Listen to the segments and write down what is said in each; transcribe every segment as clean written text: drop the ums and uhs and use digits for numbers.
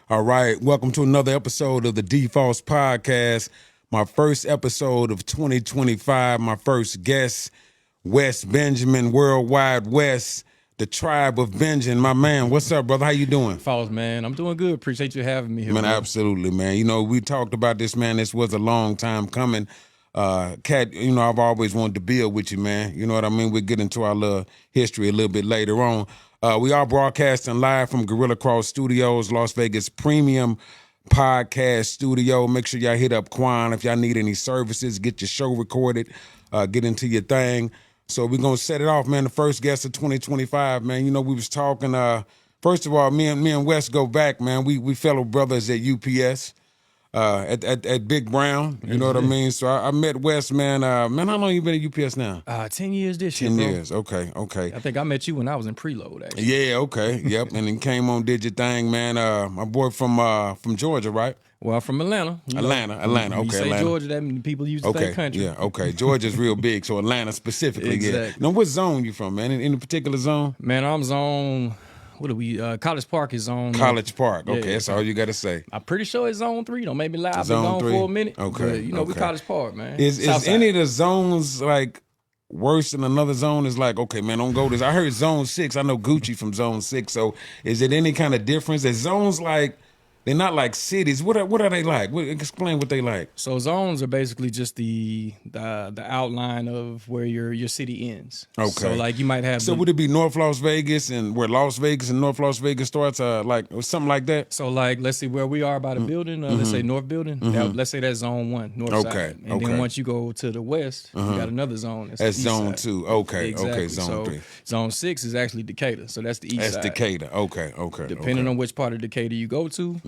All right, welcome to another episode of the D.Fos podcast. My first episode of 2025. My first guest, Wes Benjamin, Worldwide West, the tribe of Benjamin. My man, what's up, brother? How you doing? Falls, man. I'm doing good. Appreciate you having me here. Man, bro. absolutely, man. You know, we talked about this, man. This was a long time coming. Cat, you know, I've always wanted to build with you, man. You know what I mean? We'll get into our little history a little bit later on. We are broadcasting live from Gorilla Cross Studios, Las Vegas Premium Podcast Studio. Make sure y'all hit up Quan if y'all need any services. Get your show recorded. Get into your thing. So we're going to set it off, man. The first guest of 2025, man. You know, we was talking, first of all, me and Wes go back, man. We fellow brothers at U.P.S. At Big Brown, you know what I mean? So I met Wes, man. How long you been at UPS now? 10 years this year, 10 bro. years, okay. I think I met you when I was in preload, actually. Yeah, okay, yep. And then came on, did your thing, man. My boy from Georgia, right? Well, I'm from Atlanta. Atlanta, When okay, you say Atlanta. Georgia, that means people use the Okay, country. yeah, okay. Georgia's real big, so Atlanta specifically, Exactly. yeah. Now, what zone you from, man? In a particular zone? Man, I'm zone, what are we, College Park is zone. College Park, okay, yeah. that's all you got to say. I'm pretty sure it's zone 3. Don't make me lie. I've been Zone gone 3? for a minute. Okay, But, you know, we okay. College Park, man. Is Southside. any of the zones, like, worse than another zone? Is like, okay, man, don't go this. I heard zone 6. I know Gucci from zone 6. So is it any kind of difference? Is zones like, they're not like cities. What are they like? Explain what they like. So zones are basically just the outline of where your city ends. Okay. So like you might have. So would it be North Las Vegas and where Las Vegas and North Las Vegas starts, like or something like that? So like let's see where we are by the building. Let's say North Building. Let's say that's zone 1, north Okay, side. And okay. then once you go to the west, you got another zone. That's the east zone side. 2. Okay, Exactly. okay, zone So 3. Zone 6 is actually Decatur. So that's the east That's side. Decatur. Okay. Depending on which part of Decatur you go to,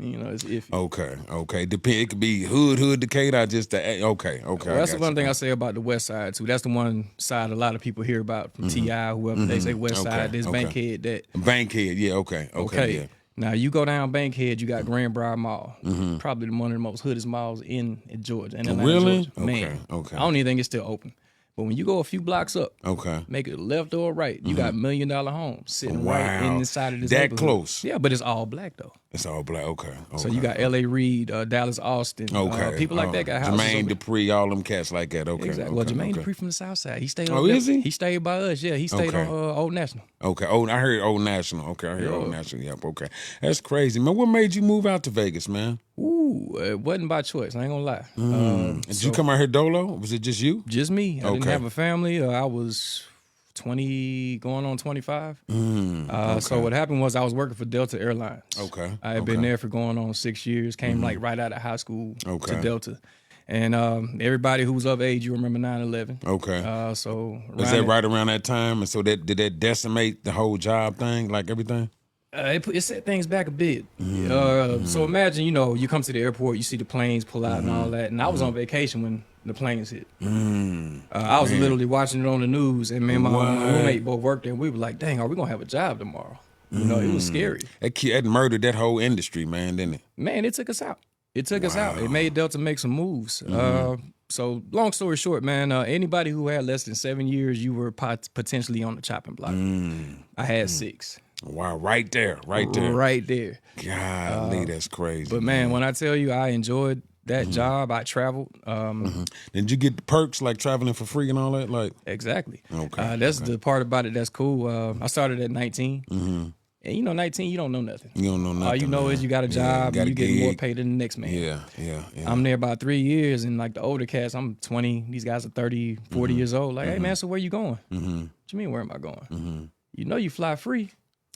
you know, it's iffy. Okay. It could be hood Decatur. Okay. Well, that's the one thing I say about the west side too. That's the one side a lot of people hear about from T.I., whoever. They say west side. There's Bankhead. Bankhead, yeah, okay. Yeah. Now you go down Bankhead, you got Greenbrier Mall, probably one of the most hoodest malls in Georgia. In Atlanta, Really? Georgia. Man, Okay. I don't even think it's still open. But when you go a few blocks up, Okay. make it left or right, you got $1 million homes sitting right Wow. inside of this That neighborhood. close? Yeah, but it's all black though. It's all black. Okay. So you got L.A. Reid, Dallas Austin, people like that got houses. Jermaine over- Dupri, all them cats like that. Okay. Exactly. Well, Jermaine okay. Dupri from the South Side. He stayed. Oh, over is there. he? He stayed by us. Yeah, he stayed Okay. on Old National. Okay. Oh, I heard Old National. Okay, I heard Old National. Yep. Okay. That's crazy, man. What made you move out to Vegas, man? Ooh, it wasn't by choice. I ain't gonna lie. Did you come out here dolo? Was it just you? Just me. I didn't Okay. have a family. I was 20, going on 25. So what happened was I was working for Delta Airlines. Okay. I had been there for going on 6 years. Came like right out of high school Okay. to Delta. And everybody who was of age, you remember 9/11. Okay. So Was that right around that time? And so did that decimate the whole job thing, like everything? It set things back a bit. So imagine, you come to the airport, you see the planes pull out and all that. And I was on vacation when the planes hit. I was literally watching it on the news, and me and my roommate both worked there. And we were like, "Dang, are we gonna have a job tomorrow?" You know, it was scary. That murdered that whole industry, man, didn't it? Man, it took us out. It made Delta make some moves. So long story short, man, anybody who had less than 7 years, you were potentially on the chopping block. I had 6. Wow, right there. Right there. Golly, that's crazy. But man, when I tell you I enjoyed that job, I traveled. Did you get the perks like traveling for free and all that? Like Exactly. Okay, That's the part about it that's cool. I started at 19. And 19, you don't know nothing. You don't know nothing. All you know is you got a job got and a you get more gig. paid than the next man. Yeah. I'm there about 3 years, and like the older cats, I'm 20. These guys are 30, 40 years old. Like, hey man, so where you going? What you mean, where am I going? You know you fly free.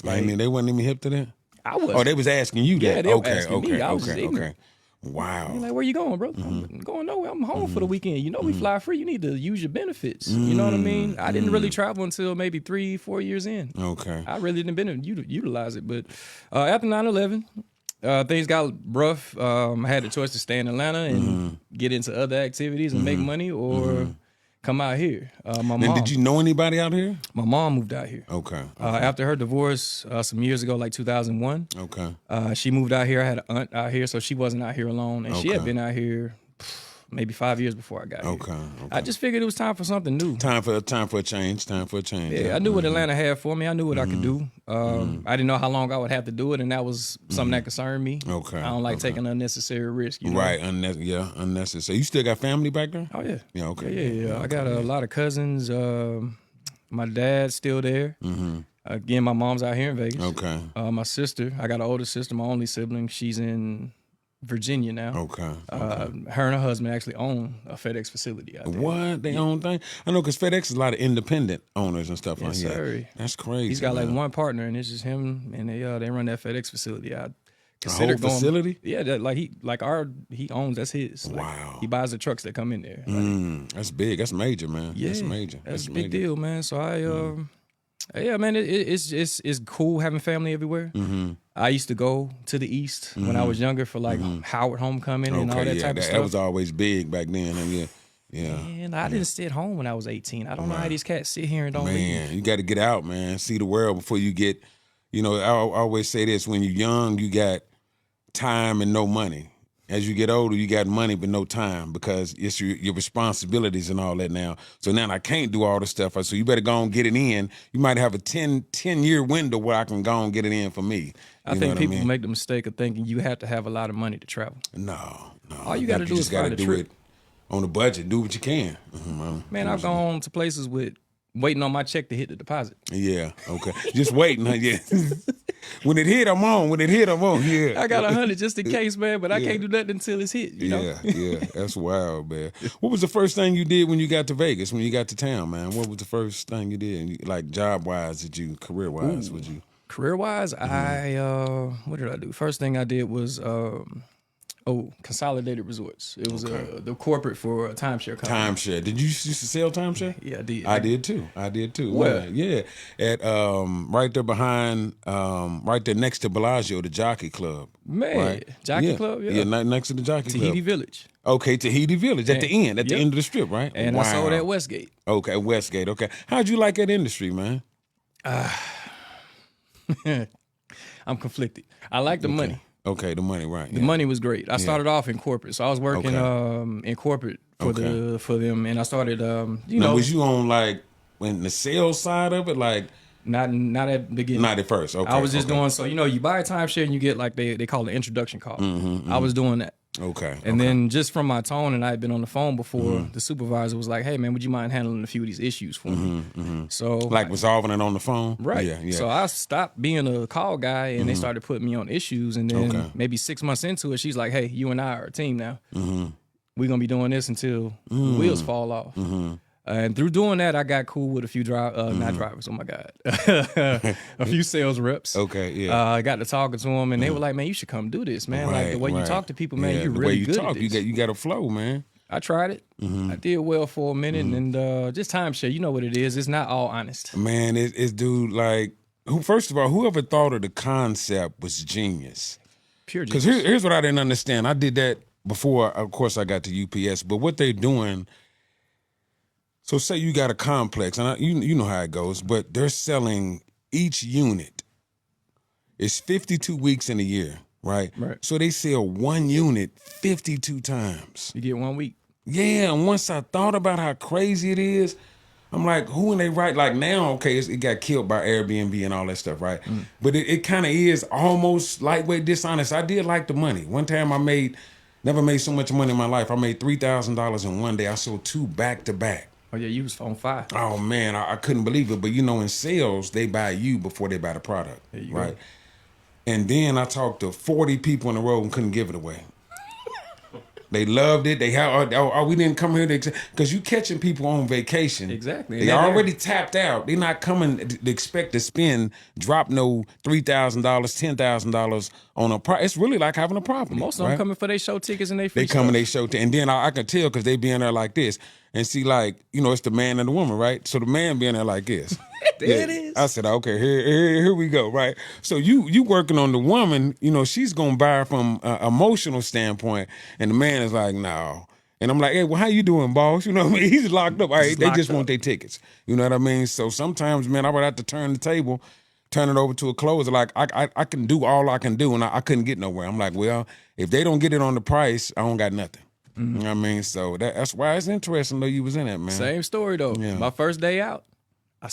I mean, they wasn't even hip to that? I was. Oh, they was asking you that? Yeah, they were asking me. I was just ignorant. Wow. I'm like, where you going, bro? I'm going nowhere. I'm home for the weekend. You know we fly free. You need to use your benefits. You know what I mean? I didn't really travel until maybe 3-4 years in. Okay. I really didn't utilize it. But after 9/11, things got rough. I had the choice to stay in Atlanta and get into other activities and make money, or come out here. My mom. Did you know anybody out here? My mom moved out here. Okay. After her divorce some years ago, like 2001, Okay. she moved out here. I had an aunt out here, so she wasn't out here alone. And she had Okay. been out here, maybe 5 years before I got here. Okay. I just figured it was time for something new. Time for a change. Yeah, I knew what Atlanta had for me. I knew what I could do. I didn't know how long I would have to do it, and that was something that concerned me. Okay. I don't like taking unnecessary risk. You know? Right. Unnecessary. You still got family back there? Oh yeah. Yeah. Okay. Yeah. I got a lot of cousins. My dad's still there. Again, my mom's out here in Vegas. Okay. My sister, I got an older sister, my only sibling. She's in Virginia now. Okay. Her and her husband actually own a FedEx facility out there. What? They own thing? I know because FedEx is a lot of independent owners and stuff like that. Sir. That's crazy. He's got man. like one partner, and it's just him, and they run that FedEx facility out. A whole facility? Yeah, he owns. That's his. Like, Wow. He buys the trucks that come in there. Like, That's big. That's major, man. yeah, That's major. That's a big deal, man. So yeah, man, it's cool having family everywhere. I used to go to the East when I was younger for like Howard homecoming and all that type of stuff. That was always big back then. Yeah. And I didn't sit home when I was 18. I don't know how these cats sit here and don't leave. Man, you got to get out, man. See the world before you get, I always say this, when you're young, you got time and no money. As you get older, you got money but no time because it's your responsibilities and all that now. So now I can't do all the stuff. So you better go and get it in. You might have a 10-year window where I can go and get it in for me. I think people make the mistake of thinking you have to have a lot of money to travel. No. All you got to do is find a do trip. it on a budget. Do what you can. Man, I've gone to places with waiting on my check to hit the deposit. Yeah, okay. Just waiting, huh? Yeah. When it hit, I'm on. Yeah. I got 100 just in case, man, but I can't do nothing until it's hit. You know? Yeah. That's wild, man. What was the first thing you did when you got to Vegas, when you got to town, man? What was the first thing you did? Like job-wise, career-wise, would you? Career-wise, what did I do? First thing I did was Consolidated Resorts. It was the corporate for a timeshare company. Timeshare. Did you used to sell timeshare? Yeah, I did. I did too. Where? Yeah. At right there behind, right there next to Bellagio, the Jockey Club. Man, right? Jockey Club, yeah. Yeah, next to the Jockey Club. Tahiti Village. Okay, Tahiti Village at the end, the end of the strip, right? And I sold at Westgate. Okay, Westgate. Okay. How'd you like that industry, man? I'm conflicted. I like the money. Okay, the money, right. The money was great. I started off in corporate. So I was working in corporate for them, and I started Now, was you on like when the sales side of it, like not at the beginning. Not at first. Okay. I was just doing you buy a timeshare and you get like they call it an introduction call. I was doing that. Okay. And then just from my tone, and I had been on the phone before, the supervisor was like, "Hey man, would you mind handling a few of these issues for me?" So like resolving it on the phone, right? Yeah. So I stopped being a call guy, and they started putting me on issues. And then maybe 6 months into it, she's like, "Hey, you and I are a team now. We're gonna be doing this until the wheels fall off." And through doing that, I got cool with a few not drivers. Oh my God, a few sales reps. Okay, yeah. I got to talking to them, and they were like, "Man, you should come do this, man. Like the way you talk to people, man, you're really good at this." You got a flow, man. I tried it. I did well for a minute, and just timeshare. You know what it is. It's not all honest. Man, it's dude like first of all, whoever thought of the concept was genius. Pure genius. Because here's what I didn't understand. I did that before, of course, I got to UPS. But what they're doing. So say you got a complex, and you know how it goes, but they're selling each unit. It's 52 weeks in a year, right? Right. So they sell one unit 52 times. You get 1 week. Yeah, and once I thought about how crazy it is, I'm like, who when they write, like now, okay, it got killed by Airbnb and all that stuff, right? But it kind of is almost lightweight dishonest. I did like the money. One time never made so much money in my life. I made $3,000 in one day. I sold 2 back to back. Oh yeah, you was on fire. Oh man, I couldn't believe it. But in sales, they buy you before they buy the product, right? Go. And then I talked to 40 people on the road and couldn't give it away. They loved it. We didn't come here because you catching people on vacation. Exactly. They already tapped out. They're not coming to expect to drop no $3,000, $10,000 on a price. It's really like having a property. Most of them coming for their show tickets and they free stuff. They show tickets. And then I can tell because they be in there like this. And see, like, it's the man and the woman, right? So the man being there like this. There it is. I said, okay, here we go, right? So you working on the woman, she's going to buy from an emotional standpoint, and the man is like, no. And I'm like, hey, well, how you doing, boss? You know what I mean? He's locked up. All right, they just want their tickets. You know what I mean? So sometimes, man, I would have to turn the table, turn it over to a closer. Like, I can do all I can do, and I couldn't get nowhere. I'm like, well, if they don't get it on the price, I don't got nothing. You know what I mean? So that's why it's interesting though you was in it, man. Same story though. Yeah. My first day out, I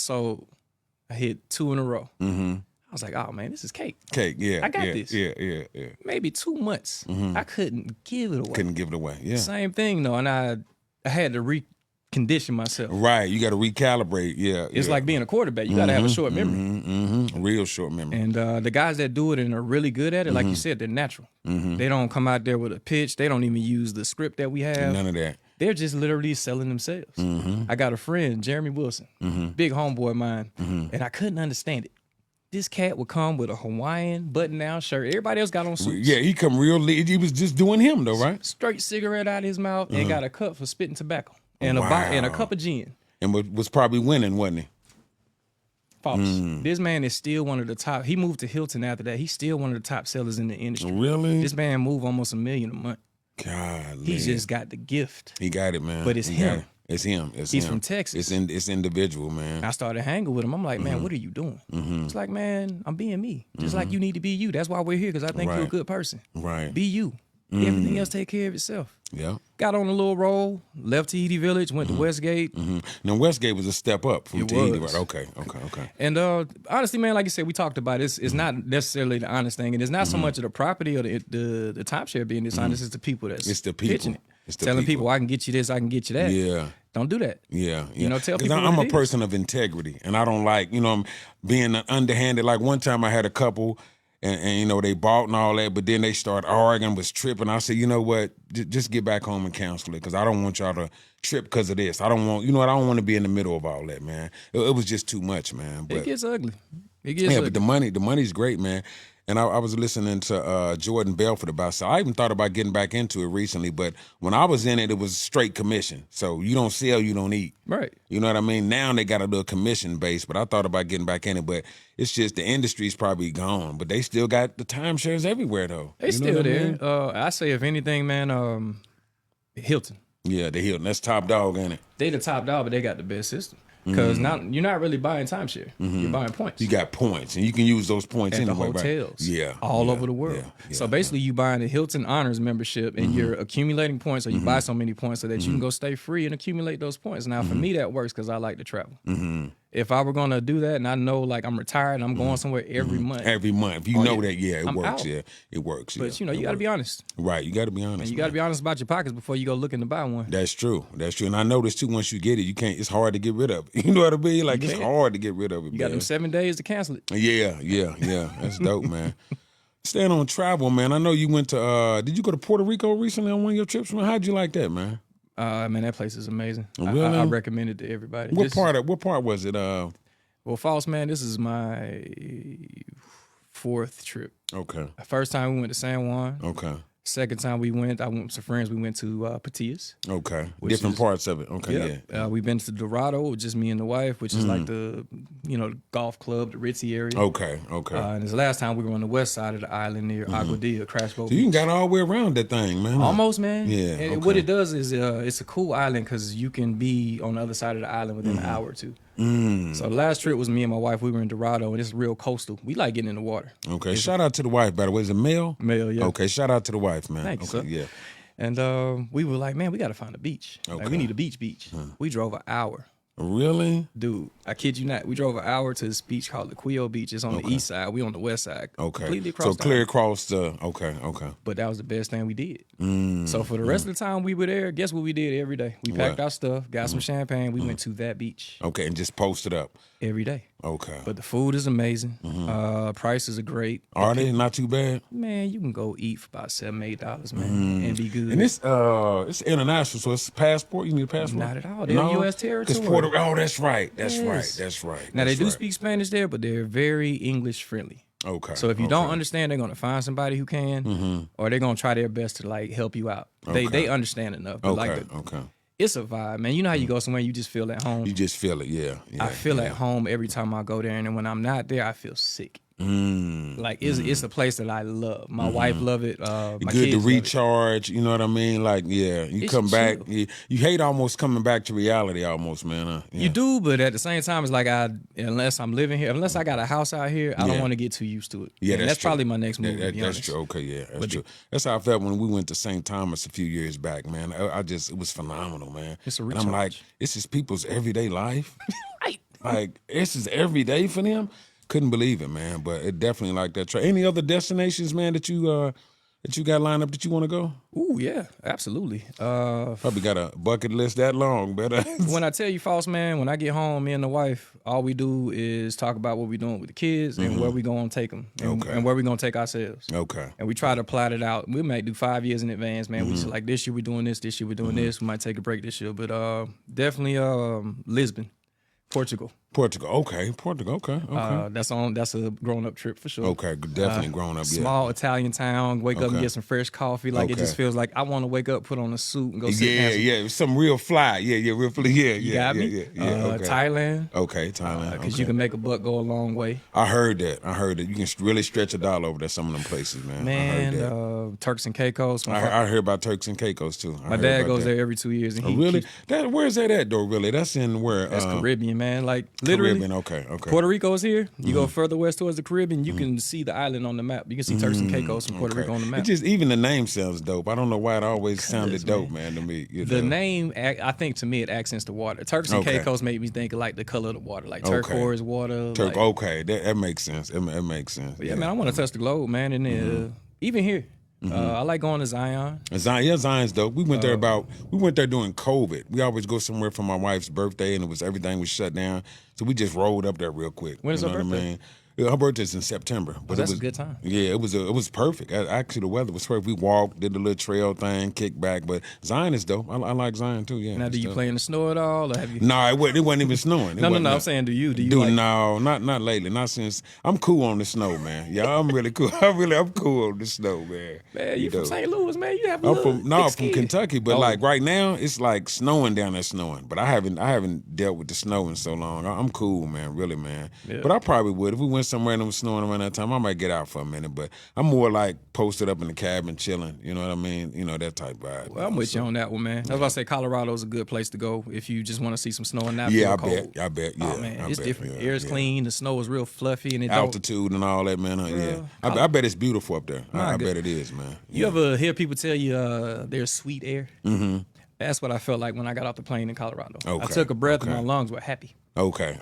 hit 2 in a row. Mm-hmm. I was like, oh man, this is cake. Cake, yeah. I got yeah, this. Yeah. Maybe 2 months. I couldn't give it away. Couldn't give it away. Yeah. Same thing though, and I had to recondition myself. Right. You got to recalibrate. Yeah. It's like being a quarterback. You got to have a short memory. Real short memory. And the guys that do it and are really good at it, like you said, they're natural. They don't come out there with a pitch. They don't even use the script that we have. None of that. They're just literally selling themselves. I got a friend, Jeremy Wilson, big homeboy of mine, and I couldn't understand it. This cat would come with a Hawaiian button-down shirt. Everybody else got on suits. Yeah, he come real. He was just doing him though, right? Straight cigarette out of his mouth and got a cup for spitting tobacco and a cup of gin. And was probably winning, wasn't he? False. This man is still one of the top. He moved to Hilton after that. He's still one of the top sellers in the industry. Really? This man moved almost $1 million a month. God, He just got the gift. He got it, man. But it's him. It's him. He's from Texas. It's individual, man. I started hanging with him. I'm like, man, what are you doing? It's like, man, I'm being me. Just like you need to be you. That's why we're here, because I think you're a good person. Right. Be you. Everything else take care of itself. Yeah. Got on a little roll, left to Edie Village, went to Westgate. Now Westgate was a step up from Edie, right? Okay. And honestly, man, like you said, we talked about it. It's not necessarily the honest thing, and it's not so much of the property or the timeshare being dishonest. It's the people It's the people. pitching it. It's the telling people, I can get you this, I can get you that. Yeah. Don't do that. Yeah. You know, tell 'Cause people I'm what a it person of integrity, and I don't like, being underhanded. Like one time I had a couple, and they bought and all that, but then they start arguing, was tripping. I said, you know what, just get back home and counsel it, because I don't want y'all to trip because of this. I don't want, I don't want to be in the middle of all that, man. It was just too much, man. But it gets ugly. It gets ugly. but the money's great, man. And I was listening to Jordan Belfort about, so I even thought about getting back into it recently, but when I was in it, it was straight commission. So you don't sell, you don't eat. Right. You know what I mean? Now they got a little commission base, but I thought about getting back in it, but it's just the industry's probably gone, but they still got the timeshares everywhere, though. They still there. I say, if anything, man, Hilton. Yeah, the Hilton. That's top dog, ain't it? They the top dog, but they got the best system. Because you're not really buying timeshare. You're buying points. You got points, and you can use those points at anyway, the hotels. Right? Yeah. All over the world. Yeah, so basically, you buying the Hilton Honors membership, and you're accumulating points, or you buy so many points so that you can go stay free and accumulate those points. Now, for me, that works because I like to travel. If I were going to do that, and I know, like, I'm retired and I'm going somewhere every month. Every month. If you know that, yeah, it works. Out. Yeah, it works. But, you got to be honest. Right, you got to be honest. And you got to be honest about your pockets before you go looking to buy one. That's true. And I noticed, too, once you get it, it's hard to get rid of it. You know what I mean? Like, it's hard to get rid of it, You got them 7 days to cancel it. Yeah. That's dope, man. Staying on travel, man. I know you went to, did you go to Puerto Rico recently on one of your trips, man? How'd you like that, man? Man, that place is amazing. Really? I recommend it to everybody. What part was it? Well, false, man, this is my 4th trip. Okay. The first time we went to San Juan. Okay. Second time I went with some friends. We went to Patillas. Okay. Different parts of it. Okay, yeah. We've been to Gerardo, just me and the wife, which is like the golf club, the ritzy area. Okay. And this last time we were on the west side of the island near Aguadilla, Crash Boat. So you got all the way around that thing, man. Almost, man. Yeah. And what it does is it's a cool island because you can be on the other side of the island within an hour or two. So the last trip was me and my wife. We were in Dorado, and it's real coastal. We like getting in the water. Okay. Shout out to the wife, by the way. Is it male? Male, yeah. Okay. Shout out to the wife, man. Thank you, sir. Yeah. And we were like, man, we got to find a beach. Okay. Like, we need a beach. We drove an hour. Really? Dude, I kid you not. We drove an hour to this beach called the Quillo Beach. It's on the east side. We on the west side. Okay. Completely across the clear island. across the, okay. But that was the best thing we did. So for the rest of the time we were there, guess what we did every day? We packed our stuff, got some champagne. We went to that beach. Okay, and just posted up. Every day. Okay. But the food is amazing. Prices are great. Are they not too bad? Man, you can go eat for about $7-8, man, and be good. And it's international, so it's a passport. You need a passport? Not at all. They're U.S. territory. That's right. That's Yes. right. Now, That's they do right. speak Spanish there, but they're very English friendly. Okay. So if you don't understand, they're going to find somebody who can, or they're going to try their best to, like, help you out. They understand enough. But Okay. It's a vibe, man. You know how you go somewhere, you just feel at home. You just feel it, yeah. I feel at home every time I go there, and then when I'm not there, I feel sick. Like it's a place that I love. My wife love it. My Good kids to love it. recharge, you know what I mean? Like, yeah, you It's come back. chill. You hate almost coming back to reality almost, man. Yeah. You do, but at the same time, it's like unless I'm living here, unless I got a house out here, I don't want to get too used to it. Yeah, and that's true. probably my next move. to be That's honest. true. Okay, yeah, that's true. That's how I felt when we went to St. Thomas a few years back, man. It was phenomenal, man. It's a and I'm like, recharge. this is people's everyday life. Right. Like, this is every day for them. Couldn't believe it, man. But it definitely like that. Any other destinations, man, that you got lined up that you want to go? Ooh, yeah, absolutely. Probably got a bucket list that long, but When I tell you, false man, when I get home, me and the wife, all we do is talk about what we're doing with the kids and where we gonna take them, and where we gonna take ourselves. Okay. And we try to plot it out. We might do 5 years in advance, man. We just like this year we're doing this year we're doing this. We might take a break this year, but definitely Lisbon, Portugal. Okay. Portugal, okay. That's a grown up trip for sure. Okay, definitely grown up, yeah. Small Italian town. Wake up and get some fresh coffee. Like it Okay. just feels like I want to wake up, put on a suit, and go sit down. Yeah, some real fly. Yeah, real fly. Yeah, You got me. Yeah, okay. Thailand. Okay, Thailand. Because okay. you can make a buck go a long way. I heard that. You can really stretch a dollar over there. Some of them places, man. I heard that. Turks and Caicos. I heard about Turks and Caicos too. My dad goes there every 2 years. And he really? keeps- Where's that at though? Really? That's in where? That's Caribbean, man. Like literally. Caribbean. Okay. Puerto Rico is here. You go further west towards the Caribbean, you can see the island on the map. You can see Turks and Caicos from Puerto Rico on the map. It just even the name sounds dope. I don't know why it always sounded man. dope, man, to me. The name, I think, to me, it accents the water. Turks and Caicos made me think of like the color of the water, like turquoise water. Okay, that makes sense. It makes sense. But yeah, man, I want to touch the globe, man, and even here. I like going to Zion. Zion's dope. We went there during COVID. We always go somewhere for my wife's birthday, and everything was shut down. So we just rolled up there real quick. When is her birthday? What I mean? Her birthday's in September. But that's it was a good time. Yeah, it was perfect. Actually, the weather was perfect. We walked, did the little trail thing, kicked back. But Zion is dope. I like Zion too. Yeah. Now, do you play in the snow at all, or have you? No, it wasn't even snowing. No. I'm saying, do you? No, not lately. Not since. I'm cool on the snow, man. Yeah, I'm really cool. I'm cool on the snow, man. Man, you from St. Louis, man? You have I'm from Kentucky, but like right now it's like snowing down there, snowing. But I haven't dealt with the snow in so long. I'm cool, man. Really, man. Yeah. But I probably would if we went somewhere and it was snowing around that time. I might get out for a minute, but I'm more like posted up in the cabin, chilling. You know what I mean? You know that type vibe. Well, I'm with you on that one, man. I was about to say Colorado's a good place to go if you just want to see some snow and not feel cold. I bet. Yeah, oh man, it's different. Yeah, Air's clean. The snow is real fluffy, and altitude and all that, man. Yeah, I bet it's beautiful up there. I bet it is, man. You ever hear people tell you there's sweet air? Mm-hmm. That's what I felt like when I got off the plane in Colorado. I took a breath and my lungs were happy. Okay,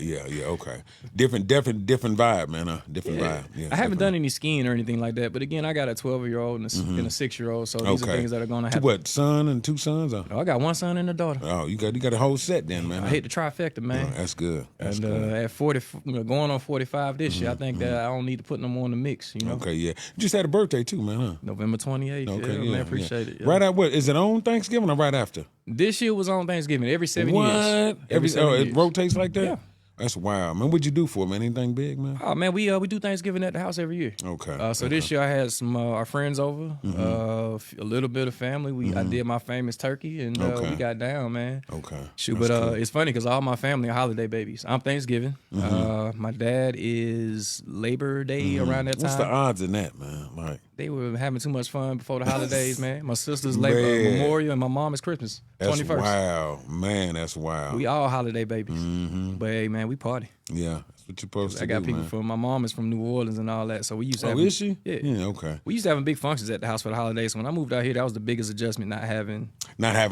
yeah, okay. Different vibe, man. Different vibe. Yeah, I haven't done any skiing or anything like that, but again, I got a 12-year-old and a 6-year-old, so these are things that are going to happen. What, son and two sons? Or? I got one son and a daughter. Oh, you got a whole set then, man. I hit the trifecta, man. Yeah, that's good. At 40, going on 45 this year, I think that I don't need to put no more in the mix. You know? Okay, yeah. You just had a birthday too, man, huh? November 28th. Okay, man, appreciate it. Yeah. Right at what? Is it on Thanksgiving or right after? This year was on Thanksgiving. Every 7 what? years. Every 7 years. It rotates like that? Yeah. That's wild, man. What'd you do for it, man? Anything big, man? Oh man, we do Thanksgiving at the house every year. Okay. So this year I had some our friends over, a little bit of family. I did my famous turkey, and we got down, man. Okay. Shoot, but cool. It's funny because all my family are holiday babies. I'm Thanksgiving. My dad is Labor Day around that time. What's the odds in that, man? Like they were having too much fun before the holidays, man. My sister's Labor Memorial, and my mom is Christmas. That's 21st. Wow, man. That's wild. We all holiday babies, but hey, man, we party. Yeah, that's what you're supposed to do. I got people man. from my mom is from New Orleans and all that, so we used to. Is she? Yeah. Okay. We used to have big functions at the house for the holidays. When I moved out here, that was the biggest adjustment, not having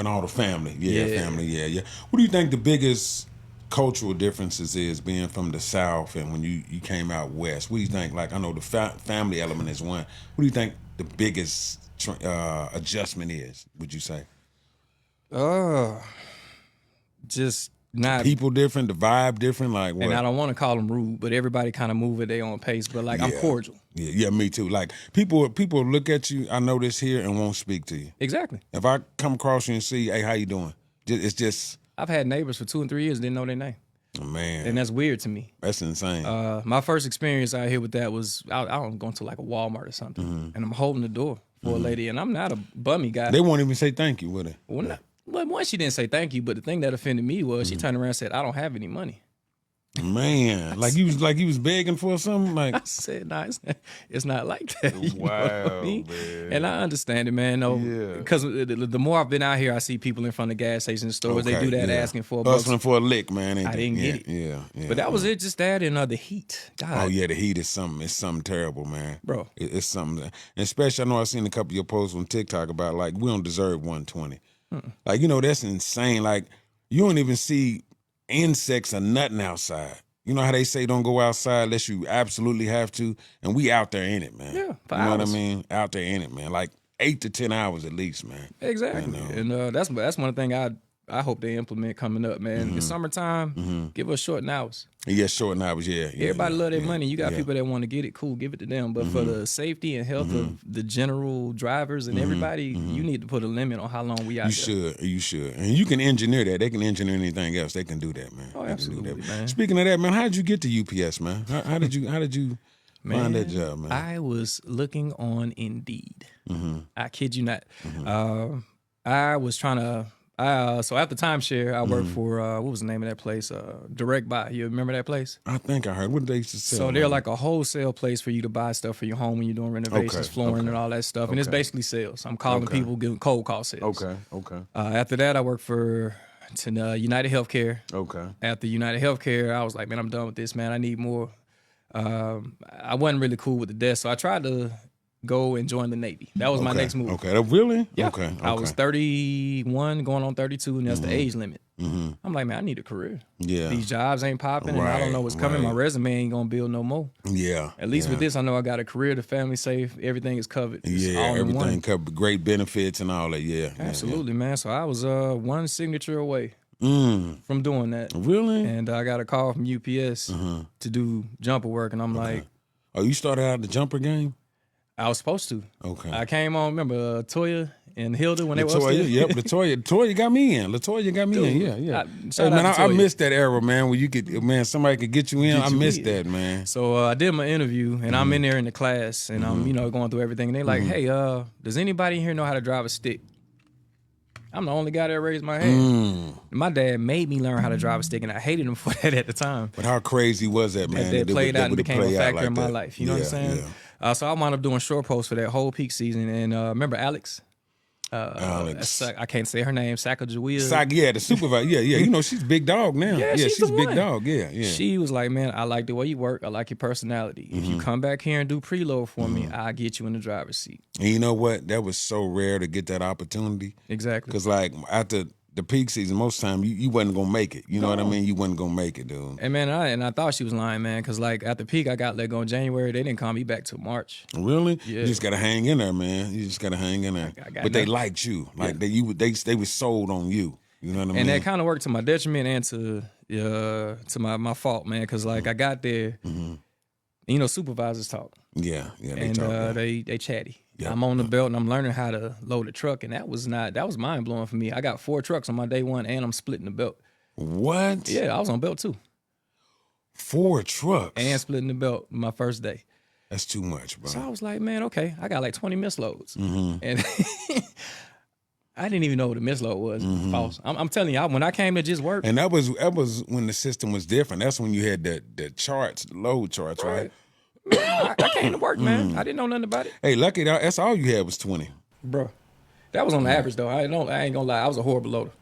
all the family. Family. Yeah. What do you think the biggest cultural differences is being from the South and when you came out West? What do you think? Like I know the family element is one. What do you think the biggest adjustment is? Would you say? Just not people different, the vibe different, like what? And I don't want to call them rude, but everybody kind of move at their own pace. But like I'm cordial. Yeah, me too. Like people look at you. I know this here and won't speak to you. Exactly. If I come across you and see, hey, how you doing? It's just. I've had neighbors for 2 and 3 years didn't know their name. Oh, man, and that's weird to me. That's insane. My first experience out here with that was I was going to like a Walmart or something, and I'm holding the door for a lady, and I'm not a bummy guy. They won't even say thank you, would they? Well, one, she didn't say thank you, but the thing that offended me was she turned around and said, "I don't have any money." Man, like you was begging for something, like. I said, nah, it's not like that. You know what I Wow, mean? man. And I understand it, man. No, Yeah. because the more I've been out here, I see people in front of gas stations, stores. They do that asking for $1. Hustling for a lick, man. Ain't I they? didn't Yeah, get it. Yeah. But that was it. Just that and the heat. God. Oh yeah, the heat is something. It's something terrible, man. Bro. It's something. And especially, I know I've seen a couple of your posts on TikTok about like we don't deserve 120. Like that's insane. Like you don't even see insects or nothing outside. You know how they say don't go outside unless you absolutely have to, and we out there in it, man. Yeah, you know what I mean? Out there in it, man. Like 8 to 10 hours at least, man. Exactly. And that's one thing I hope they implement coming up, man. It's summertime. Give us short hours. Yeah, short hours. Yeah. Everybody love their money. You got people that want to get it. Cool, give it to them. But for the safety and health of the general drivers and everybody, you need to put a limit on how long we out there. You should. And you can engineer that. They can engineer anything else. They can do that, man. Oh, absolutely, man. Speaking of that, man, how did you get to UPS, man? How did you find that job, man? I was looking on Indeed. I kid you not. I was trying to. So after Timeshare, I worked for what was the name of that place? Direct Buy. You remember that place? I think I heard. What did they used to sell? So they're like a wholesale place for you to buy stuff for your home when you're doing renovations, flooring, and all that stuff. And it's basically sales. I'm calling people, giving cold call sales. Okay. After that, I worked for United Healthcare. Okay. After United Healthcare, I was like, man, I'm done with this, man. I need more. I wasn't really cool with the desk, so I tried to go and join the Navy. That was my next move. Okay, really? Yeah. Okay. I was 31, going on 32, and that's the age limit. I'm like, man, I need a career. Yeah. These jobs ain't popping, and I don't know what's coming. My resume ain't gonna build no more. Yeah. At least with this, I know I got a career, the family safe, everything is covered. It's all in everything one. covered, great benefits and all that. Yeah. Absolutely, man. So I was one signature away from doing that. Really? And I got a call from UPS to do jumper work, and I'm like, oh, you started out the jumper game? I was supposed to. Okay. I came on, remember Toya and Hilda when they were upstairs? Yep, Latoya got me in. Latoya got me in. Yeah. Shout Hey, man, out to I Toya. missed that era, man, where you could, man, somebody could get you in. I missed that, man. So I did my interview, and I'm in there in the class, and I'm, going through everything. And they like, hey, does anybody here know how to drive a stick? I'm the only guy that raised my hand. My dad made me learn how to drive a stick, and I hated him for that at the time. But how crazy was that, man? That played out and became a factor in my life. You know what I'm saying? Yeah. So I wound up doing short posts for that whole peak season. And remember Alex? Alex. I can't say her name. Sacagawea. Yeah, the supervisor. Yeah. She's big dog now. Yeah, she's the big one. dog. Yeah. She was like, man, I like the way you work. I like your personality. If you come back here and do preload for me, I'll get you in the driver's seat. And you know what? That was so rare to get that opportunity. Exactly. Because like after the peak season, most time you wasn't gonna make it. You know what I mean? You wasn't gonna make it, dude. And man, I thought she was lying, man, because like at the peak, I got let go in January. They didn't call me back till March. Really? Yeah. You just gotta hang in there, man. You just gotta hang in there. But they liked you, like they were sold on you. You know what I mean? And that kind of worked to my detriment and to my fault, man, because like I got there, supervisors talk. Yeah, they and talk. they chatty. Yep. I'm on the belt and I'm learning how to load a truck, and that was mind blowing for me. I got 4 trucks on my day one, and I'm splitting the belt. What? Yeah, I was on belt too. 4 trucks And splitting the belt my first day. That's too much, bro. So I was like, man, okay, I got like 20 misloads, and I didn't even know what a misload was. False. I'm telling you, when I came to just work, And that was when the system was different. That's when you had the charts, the load charts, right? I came to work, man. I didn't know nothing about it. Hey, lucky that's all you had was 20. Bro, that was on the average though. I ain't gonna lie, I was a horrible loader.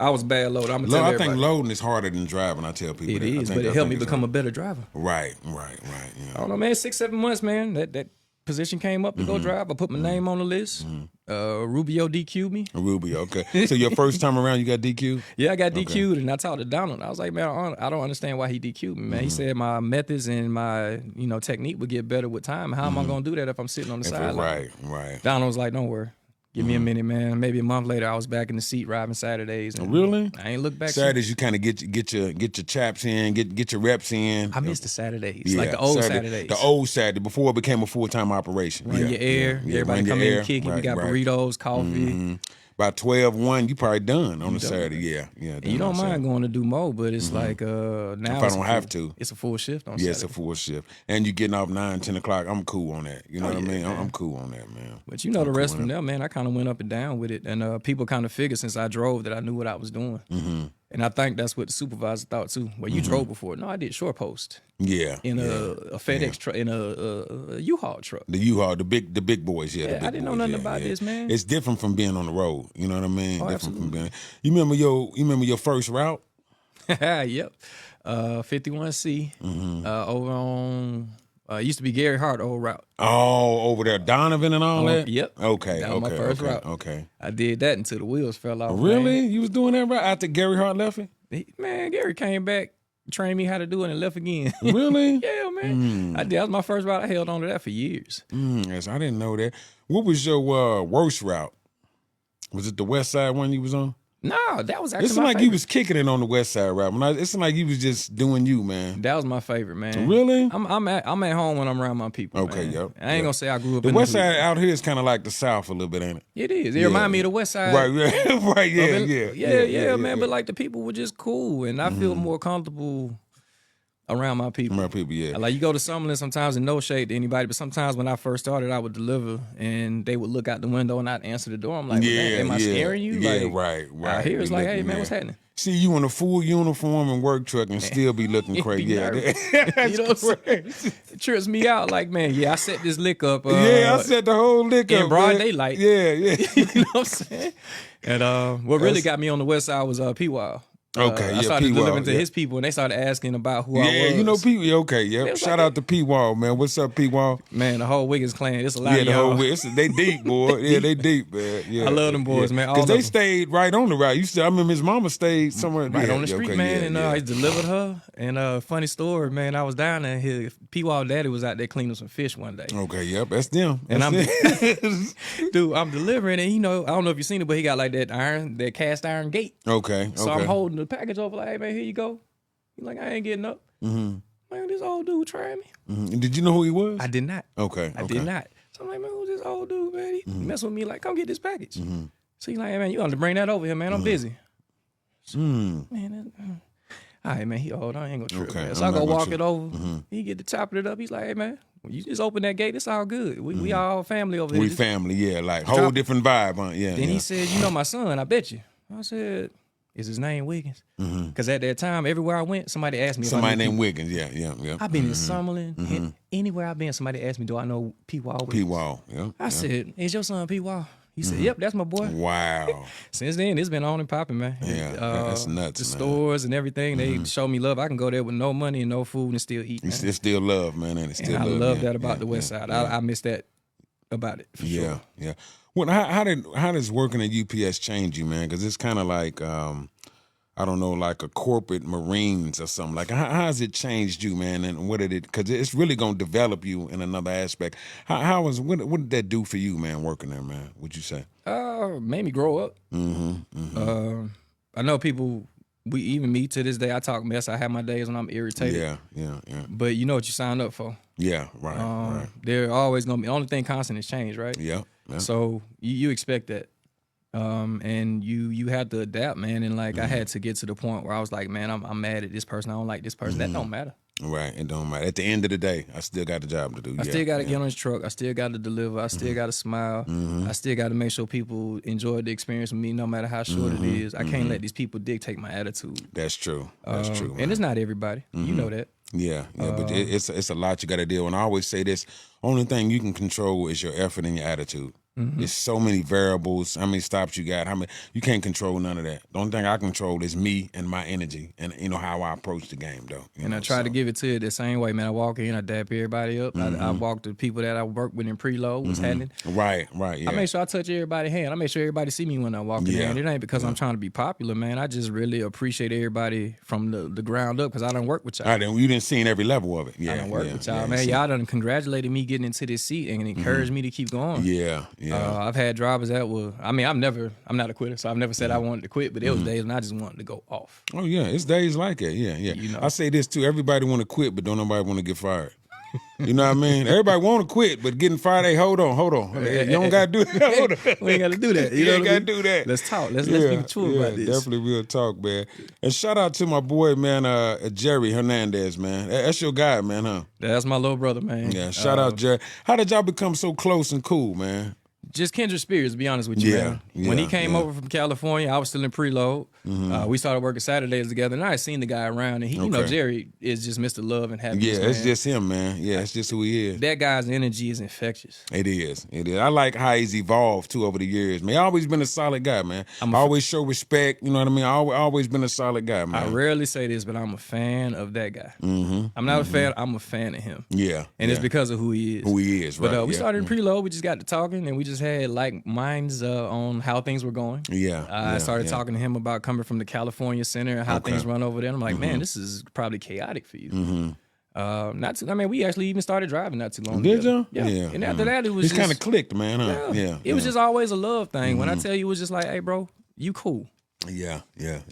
I was a bad loader. I'm gonna tell everybody. I think loading is harder than driving. I tell people It that. is, but it helped me become a better driver. Right. I don't know, man. 6-7 months, man. That position came up to go drive. I put my name on the list. Rubio DQ'd me. Rubio, okay. So your first time around, you got DQ'd? Yeah, I got DQ'd, and I talked to Donald. I was like, man, I don't understand why he DQ'd me, man. He said my methods and my technique would get better with time. How am I gonna do that if I'm sitting on the sideline? Right. Donald was like, don't worry. Give me a minute, man. Maybe a month later, I was back in the seat driving Saturdays. And really? I ain't looked back. Saturdays, you kind of get your chaps in, get your reps in. I miss the Saturdays, like the old Saturdays. The old Saturday before it became a full-time operation. Run your air. Everybody come in and kick it. We got burritos, coffee. By 12-1, you probably done on a Saturday. Yeah. And you don't mind going to do more, but it's like now if I don't have to. It's a full shift on Saturday. It's a full shift. And you getting off 9, 10 o'clock. I'm cool on that. You know what I mean? I'm cool on that, man. But the rest from there, man, I kind of went up and down with it. And people kind of figured since I drove that I knew what I was doing. And I think that's what the supervisor thought too. Well, you drove before. No, I did short post. Yeah. In a FedEx truck, in a U-Haul truck. The U-Haul, the big boys, the big I didn't know boys, nothing about this, man. It's different from being on the road. You know what I mean? Oh, Different absolutely. from being. You remember your first route? Yep. 51C over on used to be Gary Hart old route. Oh, over there, Donovan and all that? Yep. Okay. That was my first route. Okay. I did that until the wheels fell off. Really? Man. You was doing that right after Gary Hart left it? Man, Gary came back, trained me how to do it, and left again. Really? Yeah, man. I did. That was my first route. I held on to that for years. Yes, I didn't know that. What was your worst route? Was it the West Side one you was on? No, that was actually It's my like favorite. you was kicking it on the West Side route. It's like you was just doing you, man. That was my favorite, man. Really? I'm at home when I'm around my people. Okay, man. yep. I ain't gonna say I grew up The in West the hood. Side out here is kind of like the South a little bit, ain't it? It is. It remind me of the West Side. Right, right, Yeah, man. But like the people were just cool, and I feel more comfortable around my people. My people, yeah. Like you go to Summerlin sometimes, and no shade to anybody, but sometimes when I first started, I would deliver, and they would look out the window and I'd answer the door. I'm like, am I scaring you? Yeah, like, right. Out here, it's like, hey, man, what's happening? See you in a full uniform and work truck and still be looking crazy. Yeah, you know what I'm saying? It trips me out. Like, man, I set this lick up. I set the whole lick up in broad man. daylight. Yeah. You know what I'm saying? And what really got me on the West Side was P-Wild. Okay, I started P-Wall, delivering to his people, and they started asking about who I was. Yeah, you know P. Okay, yeah. Shout out to P-Wall, man. What's up, P-Wall? Man, the whole Wiggins clan. It's a lot Yeah, of the y'all. whole they deep, boy. Yeah, they deep, man. Yeah, I love them boys, man. All because of they them. stayed right on the route. I remember his mama stayed somewhere Right on the street, man. And yeah. I delivered her. And funny story, man, I was down there. His P-Wall daddy was out there cleaning some fish one day. Okay, yep, that's them. And That's dude, I'm delivering, and I don't know if you've seen it, but he got like that cast iron gate. okay. So I'm holding the package over, like, hey man, here you go. He's like, I ain't getting up. Man, this old dude trying me. Did you know who he was? I did not. Okay. I did not. So I'm like, man, who's this old dude, man? He mess with me, like, come get this package. So he's like, hey man, you got to bring that over here, man. I'm busy. So, man, all right, man. Hold on, I ain't gonna trip. Okay, Man. So I'm I go not gonna walk trip. it over. He get to chopping it up. He's like, hey man, when you just open that gate, it's all good. We all family over here. We family, yeah, like whole different vibe, huh? Yeah. Then he said, you know my son, I bet you. I said, is his name Wiggins? Because at that time, everywhere I went, somebody asked me. Somebody named Wiggins, yeah. I've been in Summerlin. And anywhere I've been, somebody asked me, do I know P-Wall? P-Wall, yeah. I said, is your son P-Wall? He said, yep, that's my boy. Wow. Since then, it's been on and popping, man. Yeah, that's nuts, The man. stores and everything, they show me love. I can go there with no money and no food and still eat, man. It's still love, man, and it's still And I love. love yeah, that about yeah, the West Side. yeah. I miss that about it, for sure. Yeah. Well, how does working at UPS change you, man? Because it's kind of like I don't know, like a corporate Marines or something. Like, how has it changed you, man? And what did it? Because it's really gonna develop you in another aspect. What did that do for you, man? Working there, man? Would you say? Made me grow up. I know people. We even me to this day. I talk mess. I have my days when I'm irritated. Yeah. But you know what you signed up for. Yeah, right. They're always gonna be. The only thing constant is change, right? Yeah. So you expect that. And you have to adapt, man. And like I had to get to the point where I was like, man, I'm mad at this person. I don't like this person. That don't matter. Right, it don't matter. At the end of the day, I still got the job to do. I still got to get on this truck. I still got to deliver. I still got to smile. I still got to make sure people enjoy the experience with me, no matter how short it is. I can't let these people dictate my attitude. That's true. That's true. And it's not everybody. You know that. Yeah, but it's a lot you got to deal with. And I always say this: only thing you can control is your effort and your attitude. There's so many variables. How many stops you got? You can't control none of that. The only thing I control is me and my energy, and how I approach the game, though. I try to give it to you the same way, man. I walk in, I dap everybody up. I walk to the people that I work with in preload, what's happening. Right. Yeah. I make sure I touch everybody's hand. I make sure everybody see me when I walk in there. And it ain't because I'm trying to be popular, man. I just really appreciate everybody from the ground up because I done work with y'all. You didn't see every level of it. Yeah, I done work with y'all, man. Y'all done congratulated me getting into this seat and encouraged me to keep going. Yeah. I've had drivers that were, I'm not a quitter, so I've never said I wanted to quit, but there was days when I just wanted to go off. Oh, yeah, it's days like it. Yeah. I say this, too. Everybody want to quit, but don't nobody want to get fired. You know what I mean? Everybody want to quit, but getting fired, hey, hold on. You don't got to do that. Hold on. We ain't got to do that. You ain't got to do that. Let's talk. Let's be mature about this. Definitely real talk, man. And shout out to my boy, man, Jerry Hernandez, man. That's your guy, man, huh? That's my little brother, man. Yeah, shout out, Jerry. How did y'all become so close and cool, man? Just kindred spirits, to be honest with you, man. When he came over from California, I was still in preload. We started working Saturdays together, and I had seen the guy around, and he, you know, Jerry is just Mr. Love and happiness. Yeah, it's just him, man. Yeah, it's just who he is. That guy's energy is infectious. It is. It is. I like how he's evolved too over the years, man. He's always been a solid guy, man. I always show respect. You know what I mean? Always been a solid guy, man. I rarely say this, but I'm a fan of that guy. I'm not a fan. I'm a fan of him. Yeah, and it's because of who he is. Who he is, right? But we started in preload. We just got to talking, and we just had like minds on how things were going. I started talking to him about coming from the California center and how things run over there. And I'm like, man, this is probably chaotic for you. We actually even started driving not too long ago. Did you? Yeah. And after that, it was just kind of clicked, man. Huh? It was just always a love thing. When I tell you, it was just like, hey, bro, you cool. Yeah.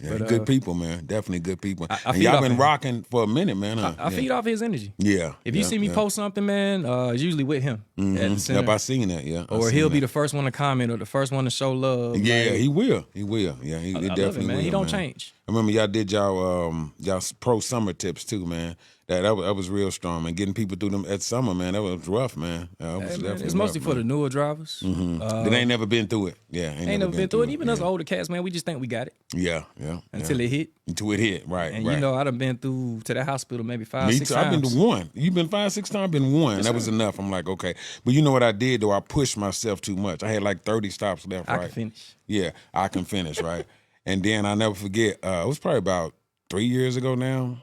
But, good people, man. Definitely good people. And y'all been rocking for a minute, man. Huh? I feed off his energy. Yeah. If you see me post something, man, it's usually with him at the center. Yep, I seen that. Yeah. Or he'll be the first one to comment or the first one to show love. Yeah, like, he will. He will. Yeah, he definitely love it, man. will. He don't change. I remember y'all did y'all pro summer tips too, man. That was real strong, man. Getting people through them at summer, man. That was rough, man. It's mostly for the newer drivers. They ain't never been through it. Yeah, ain't never been through it. Even us older cats, man, we just think we got it. Yeah. Until it hit. Until it hit, right. And you know, I done been through to that hospital maybe 5, 6 times. I've been to one. You've been 5, 6 times. I've been one. That was enough. I'm like, okay. But you know what I did though? I pushed myself too much. I had like 30 stops left. I can finish. Yeah, I can finish. Right. And then I never forget. It was probably about 3 years ago now.